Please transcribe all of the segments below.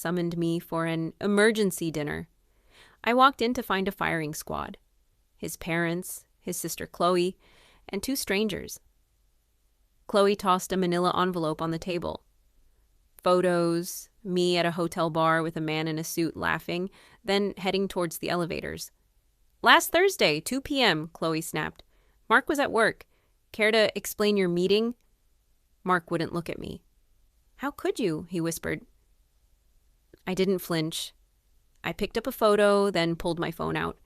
summoned me for an emergency dinner. I walked in to find a firing squad. His parents, his sister Chloe, and two strangers. Chloe tossed a manila envelope on the table. Photos, me at a hotel bar with a man in a suit laughing, then heading towards the elevators. "Last Thursday, 2 p.m., Chloe snapped. "Mark was at work. Care to explain your meeting?" Mark wouldn't look at me. "How could you?" he whispered. I didn't flinch. I picked up a photo, then pulled my phone out.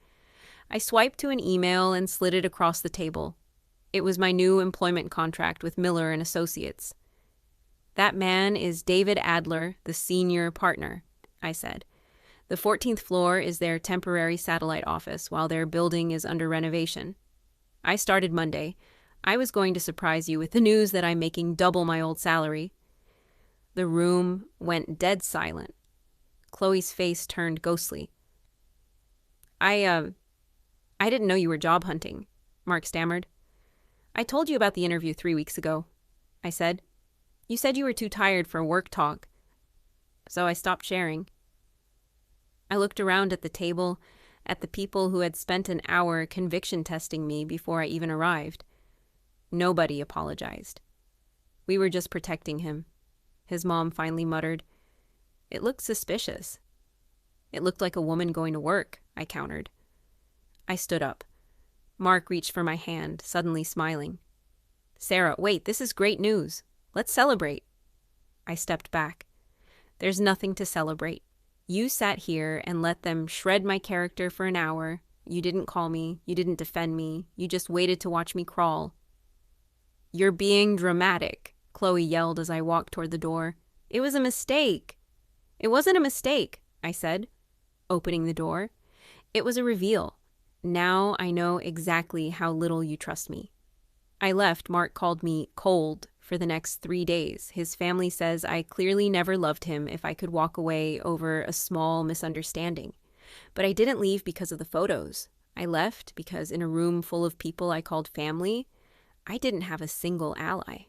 I swiped to an email and slid it across the table. It was my new employment contract with Miller and Associates. "That man is David Adler, the senior partner," I said. "The 14th floor is their temporary satellite office while their building is under renovation. I started Monday. I was going to surprise you with the news that I'm making double my old salary." The room went dead silent. Chloe's face turned ghostly. I didn't know you were job hunting," Mark stammered. "I told you about the interview 3 weeks ago," I said. "You said you were too tired for work talk, so I stopped sharing." I looked around at the table, at the people who had spent an hour conviction testing me before I even arrived. Nobody apologized. "We were just protecting him," his mom finally muttered. "It looked suspicious." "It looked like a woman going to work," I countered. I stood up. Mark reached for my hand, suddenly smiling. "Sarah, wait, this is great news. Let's celebrate." I stepped back. "There's nothing to celebrate. You sat here and let them shred my character for an hour. You didn't call me. You didn't defend me. You just waited to watch me crawl." "You're being dramatic," Chloe yelled as I walked toward the door. "It was a mistake." "It wasn't a mistake," I said, opening the door. "It was a reveal. Now I know exactly how little you trust me." I left. Mark called me cold for the next 3 days. His family says I clearly never loved him if I could walk away over a small misunderstanding. But I didn't leave because of the photos. I left because in a room full of people I called family, I didn't have a single ally.